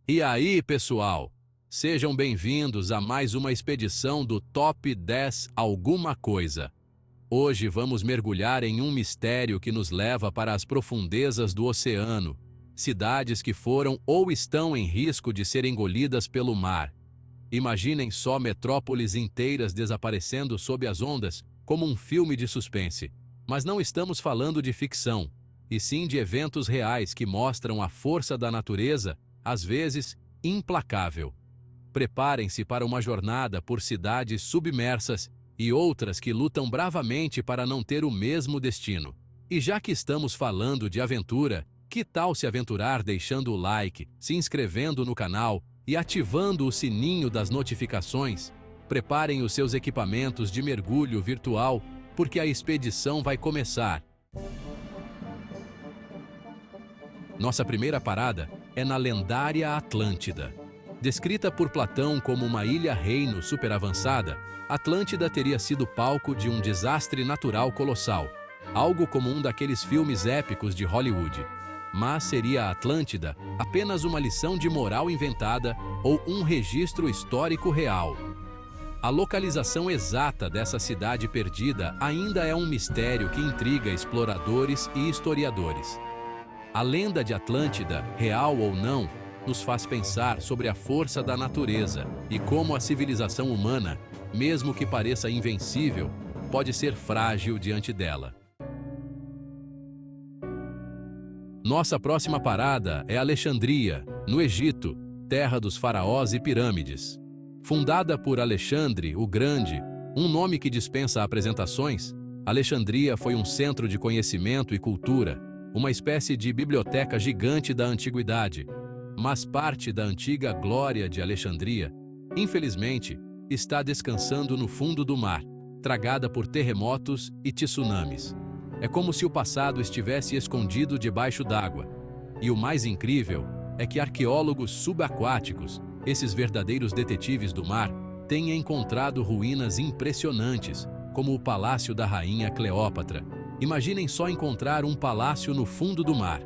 E aí, pessoal? Sejam bem-vindos a mais uma expedição do Top 10 Alguma Coisa. Hoje vamos mergulhar em um mistério que nos leva para as profundezas do oceano, cidades que foram ou estão em risco de ser engolidas pelo mar. Imaginem só metrópoles inteiras desaparecendo sob as ondas, como um filme de suspense. Mas não estamos falando de ficção, e sim de eventos reais que mostram a força da natureza, às vezes implacável. Preparem-se para uma jornada por cidades submersas e outras que lutam bravamente para não ter o mesmo destino. E já que estamos falando de aventura, que tal se aventurar deixando o like, se inscrevendo no canal e ativando o sininho das notificações? Preparem os seus equipamentos de mergulho virtual, porque a expedição vai começar. Nossa primeira parada é na lendária Atlântida. Descrita por Platão como uma ilha-reino superavançada, Atlântida teria sido palco de um desastre natural colossal, algo como um daqueles filmes épicos de Hollywood. Mas seria a Atlântida apenas uma lição de moral inventada ou um registro histórico real? A localização exata dessa cidade perdida ainda é um mistério que intriga exploradores e historiadores. A lenda de Atlântida, real ou não, nos faz pensar sobre a força da natureza e como a civilização humana, mesmo que pareça invencível, pode ser frágil diante dela. Nossa próxima parada é Alexandria, no Egito, terra dos faraós e pirâmides. Fundada por Alexandre o Grande, um nome que dispensa apresentações, Alexandria foi um centro de conhecimento e cultura, uma espécie de biblioteca gigante da antiguidade. Mas parte da antiga glória de Alexandria, infelizmente, está descansando no fundo do mar, tragada por terremotos e tsunamis. É como se o passado estivesse escondido debaixo d'água. E o mais incrível é que arqueólogos subaquáticos, esses verdadeiros detetives do mar, têm encontrado ruínas impressionantes, como o Palácio da Rainha Cleópatra. Imaginem só encontrar um palácio no fundo do mar.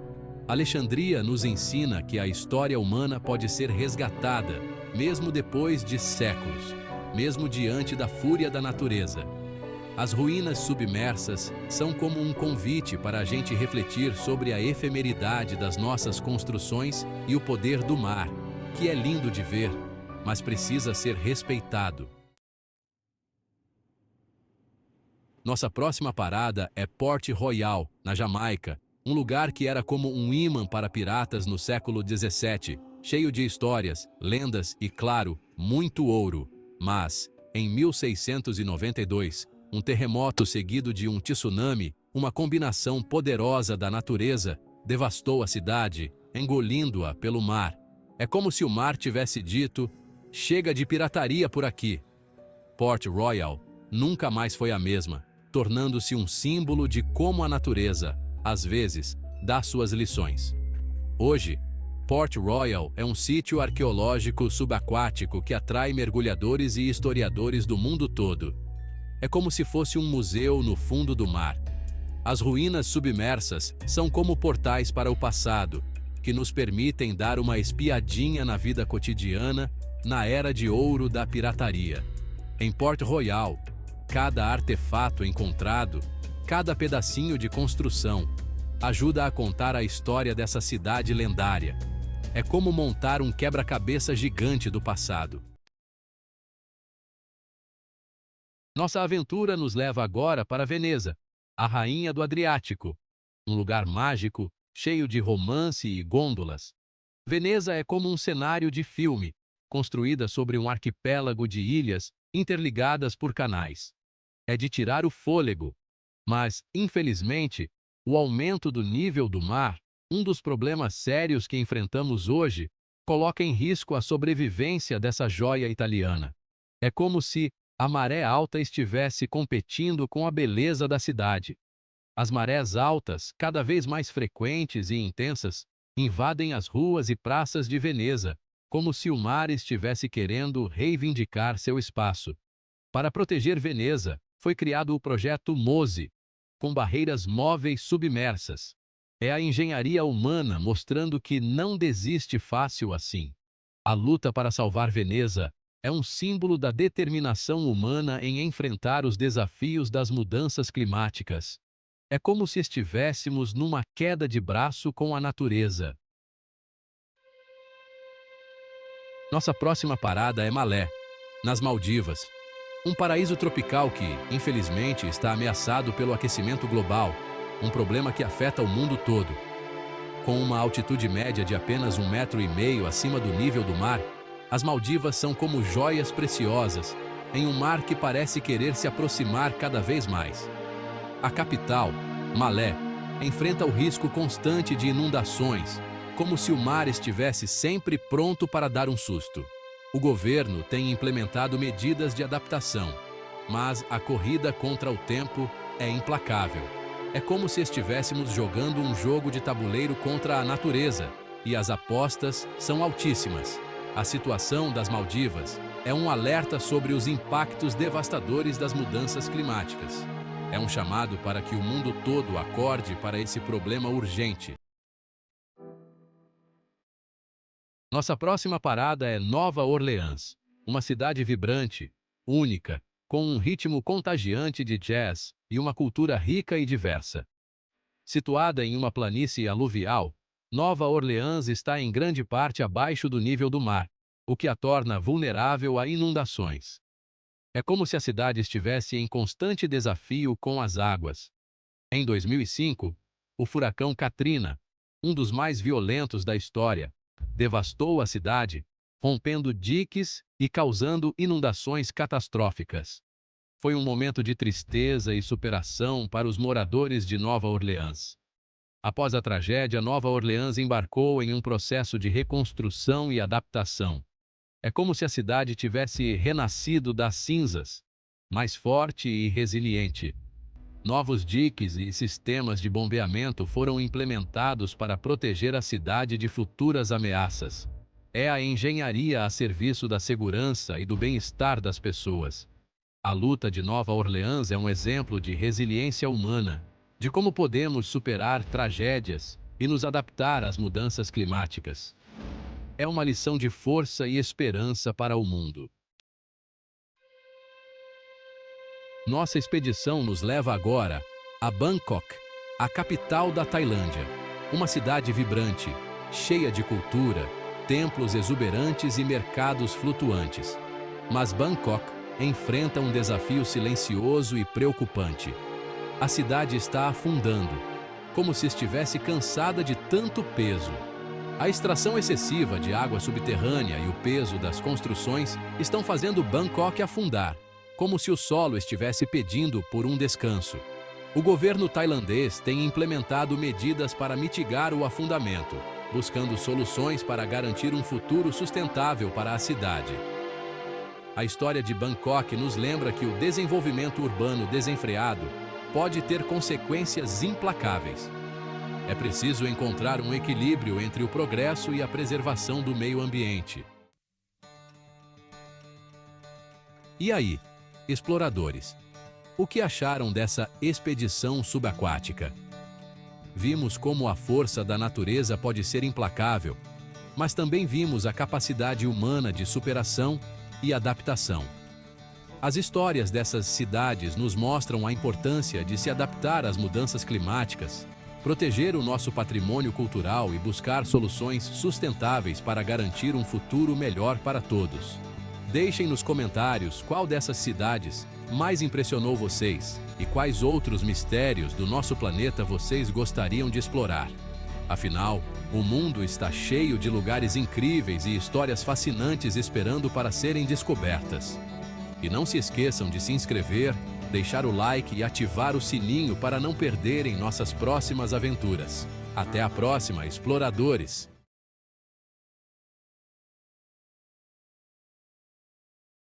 Alexandria nos ensina que a história humana pode ser resgatada, mesmo depois de séculos, mesmo diante da fúria da natureza. As ruínas submersas são como um convite para a gente refletir sobre a efemeridade das nossas construções e o poder do mar, que é lindo de ver, mas precisa ser respeitado. Nossa próxima parada é Port Royal, na Jamaica, um lugar que era como um imã para piratas no século XVII, cheio de histórias, lendas e, claro, muito ouro. Mas, em 1692, um terremoto seguido de um tsunami, uma combinação poderosa da natureza, devastou a cidade, engolindo-a pelo mar. É como se o mar tivesse dito: chega de pirataria por aqui. Port Royal nunca mais foi a mesma, tornando-se um símbolo de como a natureza, às vezes, dá suas lições. Hoje, Port Royal é um sítio arqueológico subaquático que atrai mergulhadores e historiadores do mundo todo. É como se fosse um museu no fundo do mar. As ruínas submersas são como portais para o passado, que nos permitem dar uma espiadinha na vida cotidiana, na era de ouro da pirataria. Em Port Royal, cada artefato encontrado, cada pedacinho de construção, ajuda a contar a história dessa cidade lendária. É como montar um quebra-cabeça gigante do passado. Nossa aventura nos leva agora para Veneza, a rainha do Adriático, um lugar mágico, cheio de romance e gôndolas. Veneza é como um cenário de filme, construída sobre um arquipélago de ilhas interligadas por canais. É de tirar o fôlego. Mas, infelizmente, o aumento do nível do mar, um dos problemas sérios que enfrentamos hoje, coloca em risco a sobrevivência dessa joia italiana. É como se a maré alta estivesse competindo com a beleza da cidade. As marés altas, cada vez mais frequentes e intensas, invadem as ruas e praças de Veneza, como se o mar estivesse querendo reivindicar seu espaço. Para proteger Veneza, foi criado o projeto MOSE, com barreiras móveis submersas. É a engenharia humana mostrando que não desiste fácil assim. A luta para salvar Veneza é um símbolo da determinação humana em enfrentar os desafios das mudanças climáticas. É como se estivéssemos numa queda de braço com a natureza. Nossa próxima parada é Malé, nas Maldivas. Um paraíso tropical que, infelizmente, está ameaçado pelo aquecimento global, um problema que afeta o mundo todo. Com uma altitude média de apenas 1,5 metro acima do nível do mar, as Maldivas são como joias preciosas, em um mar que parece querer se aproximar cada vez mais. A capital, Malé, enfrenta o risco constante de inundações, como se o mar estivesse sempre pronto para dar um susto. O governo tem implementado medidas de adaptação, mas a corrida contra o tempo é implacável. É como se estivéssemos jogando um jogo de tabuleiro contra a natureza, e as apostas são altíssimas. A situação das Maldivas é um alerta sobre os impactos devastadores das mudanças climáticas. É um chamado para que o mundo todo acorde para esse problema urgente. Nossa próxima parada é Nova Orleans, uma cidade vibrante, única, com um ritmo contagiante de jazz e uma cultura rica e diversa. Situada em uma planície aluvial, Nova Orleans está em grande parte abaixo do nível do mar, o que a torna vulnerável a inundações. É como se a cidade estivesse em constante desafio com as águas. Em 2005, o furacão Katrina, um dos mais violentos da história, devastou a cidade, rompendo diques e causando inundações catastróficas. Foi um momento de tristeza e superação para os moradores de Nova Orleans. Após a tragédia, Nova Orleans embarcou em um processo de reconstrução e adaptação. É como se a cidade tivesse renascido das cinzas, mais forte e resiliente. Novos diques e sistemas de bombeamento foram implementados para proteger a cidade de futuras ameaças. É a engenharia a serviço da segurança e do bem-estar das pessoas. A luta de Nova Orleans é um exemplo de resiliência humana, de como podemos superar tragédias e nos adaptar às mudanças climáticas. É uma lição de força e esperança para o mundo. Nossa expedição nos leva agora a Bangkok, a capital da Tailândia. Uma cidade vibrante, cheia de cultura, templos exuberantes e mercados flutuantes. Mas Bangkok enfrenta um desafio silencioso e preocupante. A cidade está afundando, como se estivesse cansada de tanto peso. A extração excessiva de água subterrânea e o peso das construções estão fazendo Bangkok afundar, como se o solo estivesse pedindo por um descanso. O governo tailandês tem implementado medidas para mitigar o afundamento, buscando soluções para garantir um futuro sustentável para a cidade. A história de Bangkok nos lembra que o desenvolvimento urbano desenfreado pode ter consequências implacáveis. É preciso encontrar um equilíbrio entre o progresso e a preservação do meio ambiente. E aí, exploradores, o que acharam dessa expedição subaquática? Vimos como a força da natureza pode ser implacável, mas também vimos a capacidade humana de superação e adaptação. As histórias dessas cidades nos mostram a importância de se adaptar às mudanças climáticas, proteger o nosso patrimônio cultural e buscar soluções sustentáveis para garantir um futuro melhor para todos. Deixem nos comentários qual dessas cidades mais impressionou vocês e quais outros mistérios do nosso planeta vocês gostariam de explorar. Afinal, o mundo está cheio de lugares incríveis e histórias fascinantes esperando para serem descobertas. E não se esqueçam de se inscrever, deixar o like e ativar o sininho para não perderem nossas próximas aventuras. Até a próxima, exploradores!